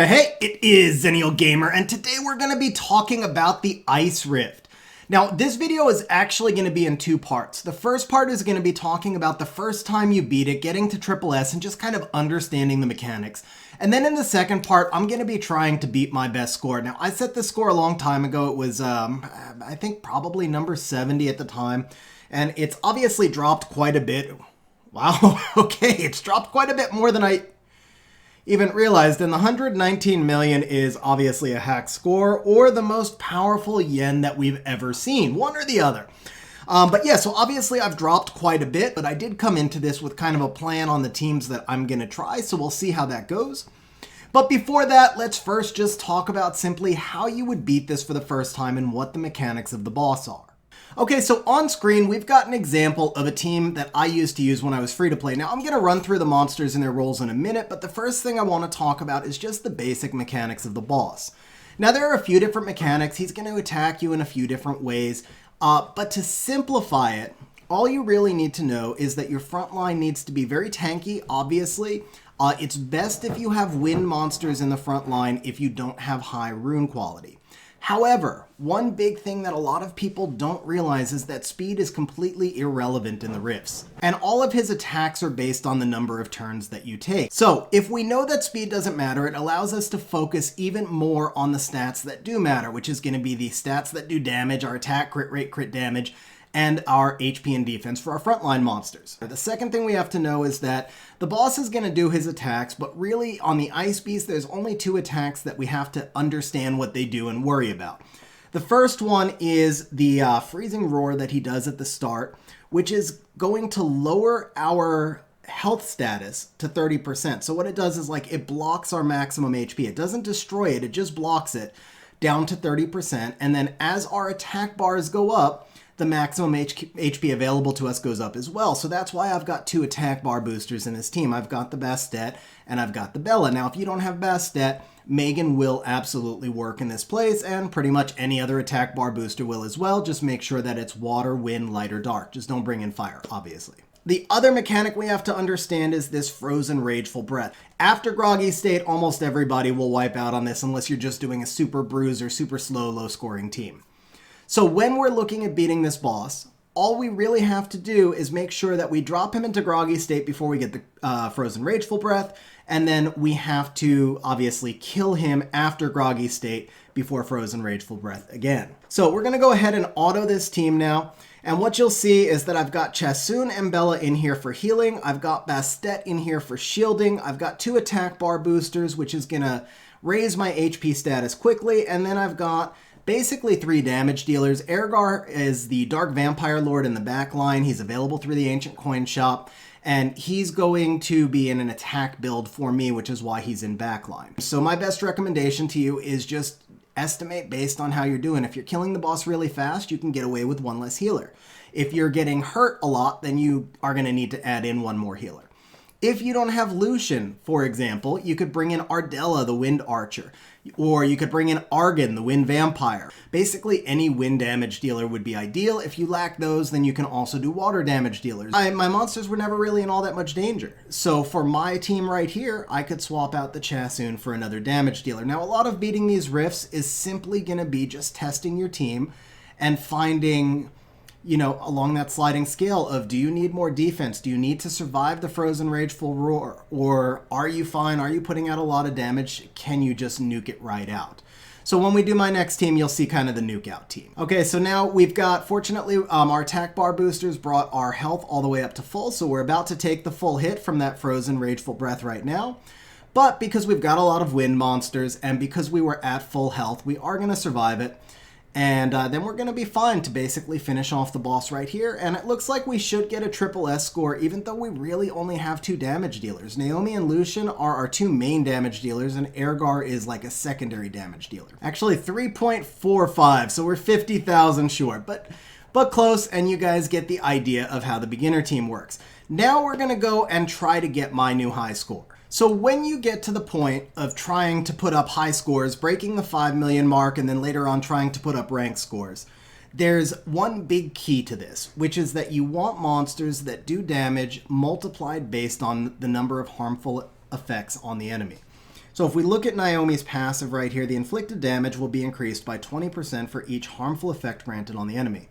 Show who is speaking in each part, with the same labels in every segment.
Speaker 1: Hey, it is Zennial Gamer, and today we're going to be talking about the Ice Rift. Now, this video is actually going to be in two parts. The first part is going to be talking about the first time you beat it, getting to SSS, and just kind of understanding the mechanics. And then in the second part, I'm going to be trying to beat my best score. Now, I set this score a long time ago. It was, I think, probably number 70 at the time. And it's obviously dropped quite a bit. Wow, okay, it's dropped quite a bit more than I even realized, and the 119 million is obviously a hack score or the most powerful yen that we've ever seen, one or the other. But yeah, so obviously I've dropped quite a bit, but I did come into this with kind of a plan on the teams that I'm going to try, so we'll see how that goes. But before that, let's first just talk about simply how you would beat this for the first time and what the mechanics of the boss are. Okay, so on screen, we've got an example of a team that I used to use when I was free to play. Now, I'm going to run through the monsters and their roles in a minute, but the first thing I want to talk about is just the basic mechanics of the boss. Now, there are a few different mechanics. He's going to attack you in a few different ways, but to simplify it, all you really need to know is that your front line needs to be very tanky, obviously. It's best if you have wind monsters in the front line if you don't have high rune quality. However, one big thing that a lot of people don't realize is that speed is completely irrelevant in the rifts, and all of his attacks are based on the number of turns that you take. So if we know that speed doesn't matter, it allows us to focus even more on the stats that do matter, which is going to be the stats that do damage, our attack, crit rate, crit damage, and our HP and defense for our frontline monsters. The second thing we have to know is that the boss is going to do his attacks, but really on the Ice Beast, there's only two attacks that we have to understand what they do and worry about. The first one is the freezing roar that he does at the start, which is going to lower our health status to 30%. So what it does is like it blocks our maximum HP. It doesn't destroy it, it just blocks it down to 30%. And then as our attack bars go up, the maximum HP available to us goes up as well. So that's why I've got two attack bar boosters in this team. I've got the Bastet and I've got the Bella. Now, if you don't have Bastet, Megan will absolutely work in this place, and pretty much any other attack bar booster will as well. Just make sure that it's water, wind, light, or dark. Just don't bring in fire, obviously. The other mechanic we have to understand is this frozen rageful breath. After Groggy State, almost everybody will wipe out on this unless you're just doing a super bruise or super slow, low scoring team. So when we're looking at beating this boss, all we really have to do is make sure that we drop him into Groggy State before we get the Frozen Rageful Breath, and then we have to obviously kill him after Groggy State before Frozen Rageful Breath again. So we're going to go ahead and auto this team now, and what you'll see is that I've got Chasun and Bella in here for healing, I've got Bastet in here for shielding, I've got two attack bar boosters, which is going to raise my HP status quickly, and then I've got basically three damage dealers. Ergar is the Dark Vampire Lord in the back line. He's available through the Ancient Coin Shop, and he's going to be in an attack build for me, which is why he's in backline. So my best recommendation to you is just estimate based on how you're doing. If you're killing the boss really fast, you can get away with one less healer. If you're getting hurt a lot, then you are going to need to add in one more healer. If you don't have Lucian, for example, you could bring in Ardella, the Wind Archer, or you could bring in Argan, the Wind Vampire. Basically, any wind damage dealer would be ideal. If you lack those, then you can also do water damage dealers. My monsters were never really in all that much danger. So for my team right here, I could swap out the Chasun for another damage dealer. Now, a lot of beating these rifts is simply going to be just testing your team and finding, you know, along that sliding scale of, do you need more defense? Do you need to survive the Frozen Rageful Roar? Or are you fine? Are you putting out a lot of damage? Can you just nuke it right out? So when we do my next team, you'll see kind of the nuke out team. Okay, so now we've got, fortunately, our attack bar boosters brought our health all the way up to full. So we're about to take the full hit from that Frozen Rageful Breath right now. But because we've got a lot of wind monsters and because we were at full health, we are going to survive it. And then we're going to be fine to basically finish off the boss right here. And it looks like we should get a SSS score, even though we really only have two damage dealers. Naomi and Lucian are our two main damage dealers, and Ergar is like a secondary damage dealer. Actually, 3.45, so we're 50,000 short, but close, and you guys get the idea of how the beginner team works. Now we're going to go and try to get my new high score. So when you get to the point of trying to put up high scores, breaking the 5 million mark, and then later on trying to put up rank scores, there's one big key to this, which is that you want monsters that do damage multiplied based on the number of harmful effects on the enemy. So if we look at Naomi's passive right here, the inflicted damage will be increased by 20% for each harmful effect granted on the enemy.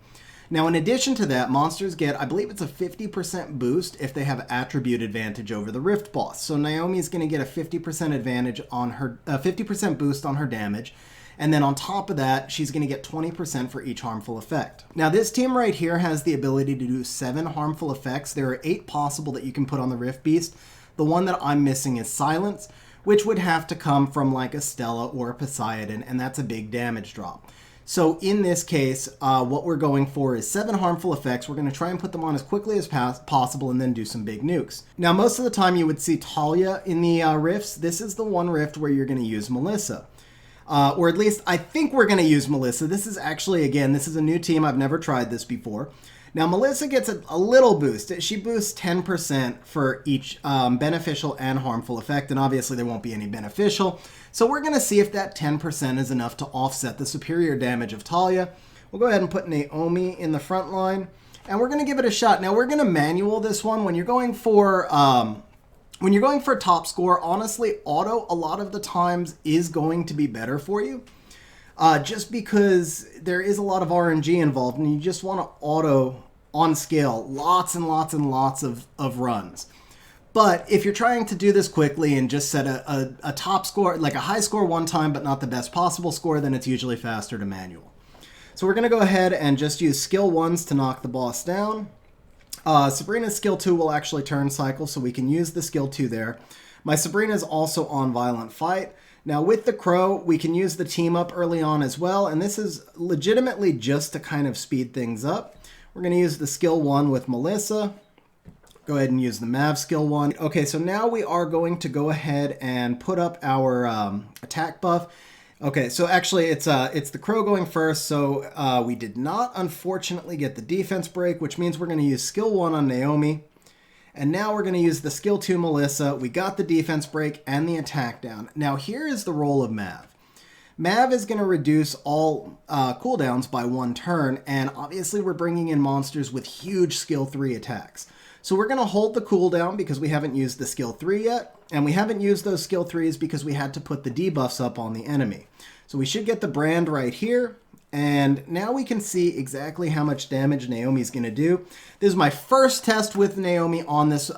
Speaker 1: Now, in addition to that, monsters get, I believe it's a 50% boost if they have attribute advantage over the Rift boss. So Naomi's going to get a 50% advantage on her, 50% boost on her damage. And then on top of that, she's going to get 20% for each harmful effect. Now, this team right here has the ability to do 7 harmful effects. There are 8 possible that you can put on the Rift Beast. The one that I'm missing is Silence, which would have to come from like a Stella or a Poseidon, and that's a big damage drop. So in this case, what we're going for is 7 harmful effects. We're going to try and put them on as quickly as possible and then do some big nukes. Now, most of the time you would see Talia in the rifts. This is the one rift where you're going to use Melissa. Or at least I think we're going to use Melissa. This is actually, again, this is a new team. I've never tried this before. Now, Melissa gets a little boost. She boosts 10% for each beneficial and harmful effect, and obviously there won't be any beneficial. So we're going to see if that 10% is enough to offset the superior damage of Talia. We'll go ahead and put Naomi in the front line, and we're going to give it a shot. Now, we're going to manual this one. When you're going for top score, honestly, auto a lot of the times is going to be better for you. Just because there is a lot of RNG involved, and you just want to auto on scale lots and lots and lots of runs. But if you're trying to do this quickly and just set a top score, like a high score one time but not the best possible score, then it's usually faster to manual. So we're going to go ahead and just use skill 1s to knock the boss down. Sabrina's skill 2 will actually turn cycle, so we can use the skill 2 there. My Sabrina is also on Violent Fight. Now with the Crow, we can use the team up early on as well, and this is legitimately just to kind of speed things up. We're going to use the skill 1 with Melissa. Go ahead and use the Mav skill 1. Okay, so now we are going to go ahead and put up our attack buff. Okay, so actually it's the Crow going first, so we did not unfortunately get the defense break, which means we're going to use skill 1 on Naomi. And now we're going to use the skill 2 Melissa. We got the defense break and the attack down. Now here is the role of Mav. Mav is going to reduce all cooldowns by 1 turn, and obviously we're bringing in monsters with huge skill 3 attacks. So we're going to hold the cooldown because we haven't used the skill 3 yet, and we haven't used those skill 3s because we had to put the debuffs up on the enemy. So we should get the brand right here, and now we can see exactly how much damage Naomi's going to do. This is my first test with Naomi on this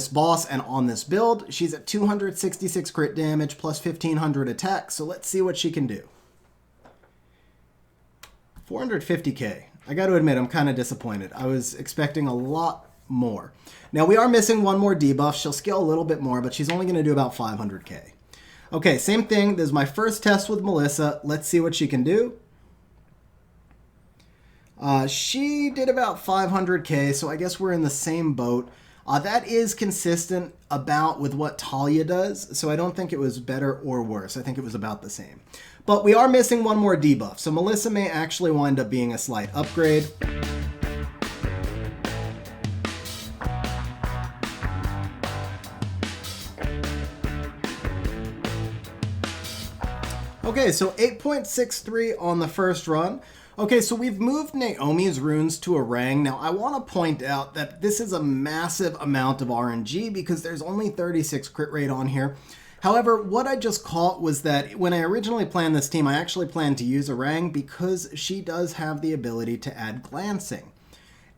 Speaker 1: boss and on this build. She's at 266 crit damage plus 1500 attack, so let's see what she can do. 450k. I got to admit, I'm kind of disappointed. I was expecting a lot more. Now, we are missing one more debuff. She'll scale a little bit more, but she's only going to do about 500k. Okay, same thing. This is my first test with Melissa. Let's see what she can do. She did about 500k, so I guess we're in the same boat. That is consistent about with what Talia does, so I don't think it was better or worse. I think it was about the same. But we are missing one more debuff, so Melissa may actually wind up being a slight upgrade. Okay, so 8.63 on the first run. Okay, so we've moved Naomi's runes to Arang. Now, I want to point out that this is a massive amount of RNG because there's only 36 crit rate on here. However, what I just caught was that when I originally planned this team, I actually planned to use Arang because she does have the ability to add glancing.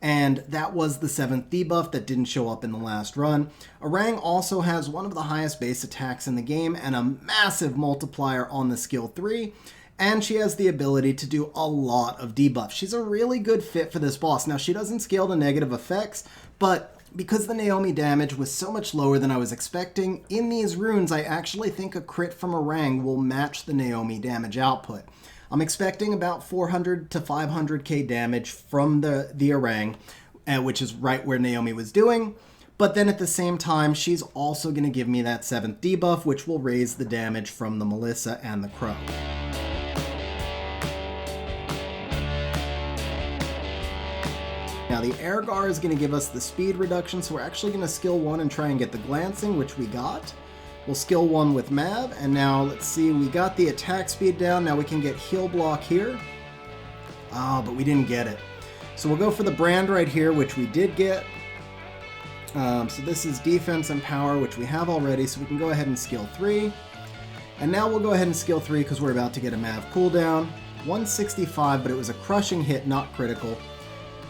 Speaker 1: And that was the 7th debuff that didn't show up in the last run. Arang also has one of the highest base attacks in the game and a massive multiplier on the skill 3. And she has the ability to do a lot of debuffs. She's a really good fit for this boss. Now, she doesn't scale to negative effects, but because the Naomi damage was so much lower than I was expecting, in these runes, I actually think a crit from Arang will match the Naomi damage output. I'm expecting about 400 to 500k damage from the Arang, which is right where Naomi was doing. But then at the same time, she's also going to give me that 7th debuff, which will raise the damage from the Melissa and the Crow. Now the Airgar is going to give us the speed reduction, so we're actually going to skill 1 and try and get the glancing, which we got. We'll skill 1 with Mav, and now let's see, we got the attack speed down. Now we can get heal block here. Oh, but we didn't get it. So we'll go for the brand right here, which we did get. So this is defense and power, which we have already, so we can go ahead and skill 3. And now we'll go ahead and skill 3 because we're about to get a Mav cooldown. 165, but it was a crushing hit, not critical.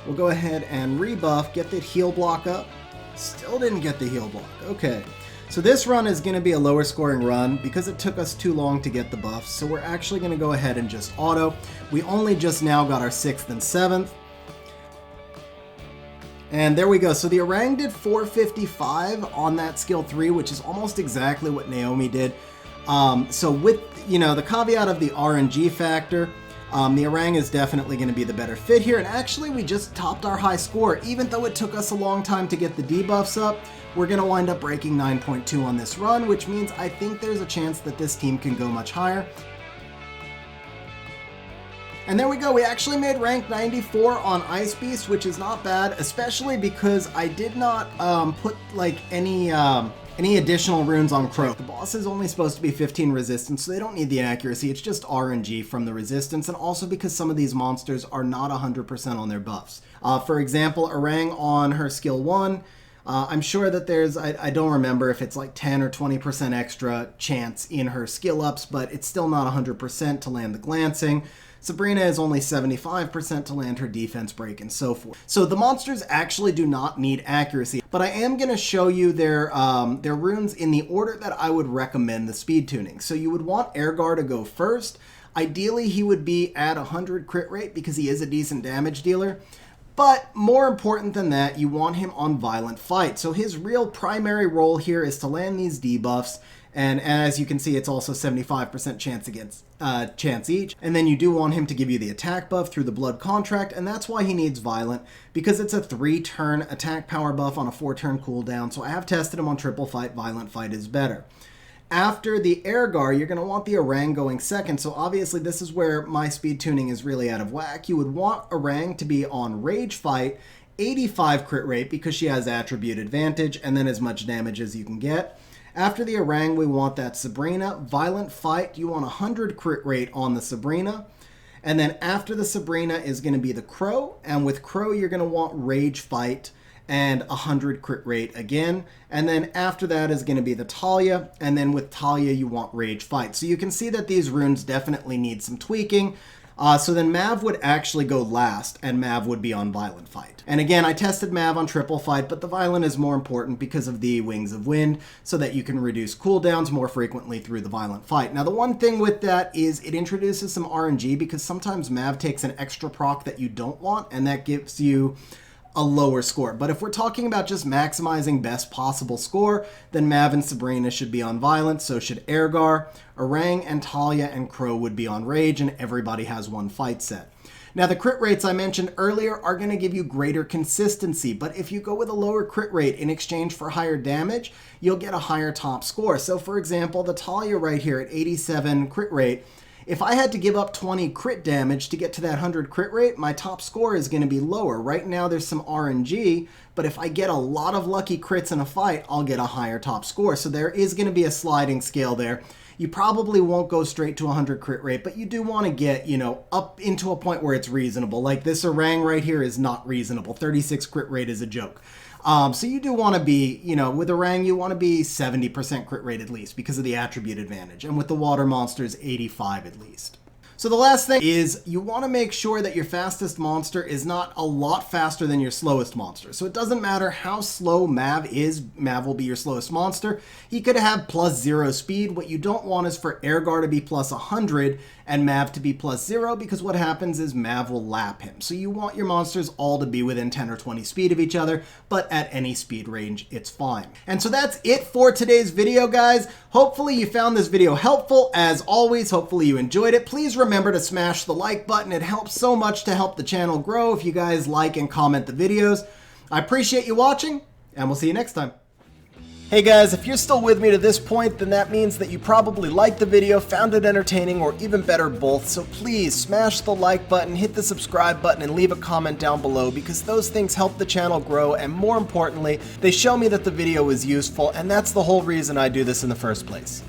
Speaker 1: We'll go ahead and rebuff, get the heal block up. Still didn't get the heal block. Okay. So this run is going to be a lower scoring run because it took us too long to get the buffs. So we're actually going to go ahead and just auto. We only just now got our 6th and 7th. And there we go. So the Arang did 455 on that skill 3, which is almost exactly what Naomi did. So with, the caveat of the RNG factor, the Arang is definitely going to be the better fit here. And actually, we just topped our high score. Even though it took us a long time to get the debuffs up, we're going to wind up breaking 9.2 on this run, which means I think there's a chance that this team can go much higher. And there we go, we actually made rank 94 on Ice Beast, which is not bad, especially because I did not put like any additional runes on Crow. The boss is only supposed to be 15 resistance, so they don't need the accuracy, it's just RNG from the resistance, and also because some of these monsters are not 100% on their buffs. For example, Arang on her skill 1, I'm sure that there's, I don't remember if it's like 10 or 20% extra chance in her skill ups, but it's still not 100% to land the glancing. Sabrina is only 75% to land her defense break and so forth. So the monsters actually do not need accuracy, but I am going to show you their runes in the order that I would recommend the speed tuning. So you would want Ergar to go first. Ideally, he would be at 100 crit rate because he is a decent damage dealer. But more important than that, you want him on Violent Fight. So his real primary role here is to land these debuffs. And as you can see, it's also 75% chance each. And then you do want him to give you the attack buff through the Blood Contract, and that's why he needs Violent, because it's a 3-turn attack power buff on a 4-turn cooldown. So I have tested him on Triple Fight. Violent Fight is better. After the Ergar, you're going to want the Arang going second. So obviously this is where my speed tuning is really out of whack. You would want Arang to be on Rage Fight, 85 crit rate because she has attribute advantage, and then as much damage as you can get. After the Arang, we want that Sabrina. Violent Fight, you want 100 crit rate on the Sabrina. And then after the Sabrina is going to be the Crow. And with Crow, you're going to want Rage Fight and 100 crit rate again. And then after that is going to be the Talia. And then with Talia, you want Rage Fight. So you can see that these runes definitely need some tweaking. So then Mav would actually go last, and Mav would be on Violent Fight. And again, I tested Mav on Triple Fight, but the Violent is more important because of the Wings of Wind, so that you can reduce cooldowns more frequently through the Violent Fight. Now, the one thing with that is it introduces some RNG, because sometimes Mav takes an extra proc that you don't want, and that gives you a lower score. But if we're talking about just maximizing best possible score, then Mav and Sabrina should be on Violent, so should Ergar. Arang and Talia and Crow would be on Rage, and everybody has one fight set. Now, the crit rates I mentioned earlier are going to give you greater consistency, but if you go with a lower crit rate in exchange for higher damage, you'll get a higher top score. So for example, the Talia right here at 87 crit rate, if I had to give up 20 crit damage to get to that 100 crit rate, my top score is going to be lower. Right now there's some RNG, but if I get a lot of lucky crits in a fight, I'll get a higher top score. So there is going to be a sliding scale there. You probably won't go straight to 100 crit rate, but you do want to get, up into a point where it's reasonable. Like this Arang right here is not reasonable. 36 crit rate is a joke. So you do want to be, with Arang, you want to be 70% crit rate at least because of the attribute advantage. And with the water monsters, 85 at least. So the last thing is you want to make sure that your fastest monster is not a lot faster than your slowest monster. So it doesn't matter how slow Mav is, Mav will be your slowest monster. He could have +0 speed. What you don't want is for Ergar to be +100 and Mav to be +0, because what happens is Mav will lap him. So you want your monsters all to be within 10 or 20 speed of each other, but at any speed range, it's fine. And so that's it for today's video, guys. Hopefully you found this video helpful. As always, hopefully you enjoyed it. Please remember to smash the like button. It helps so much to help the channel grow if you guys like and comment the videos. I appreciate you watching, and we'll see you next time. Hey guys, if you're still with me to this point, then that means that you probably liked the video, found it entertaining, or even better, both. So please smash the like button, hit the subscribe button, and leave a comment down below, because those things help the channel grow, and more importantly, they show me that the video is useful, and that's the whole reason I do this in the first place.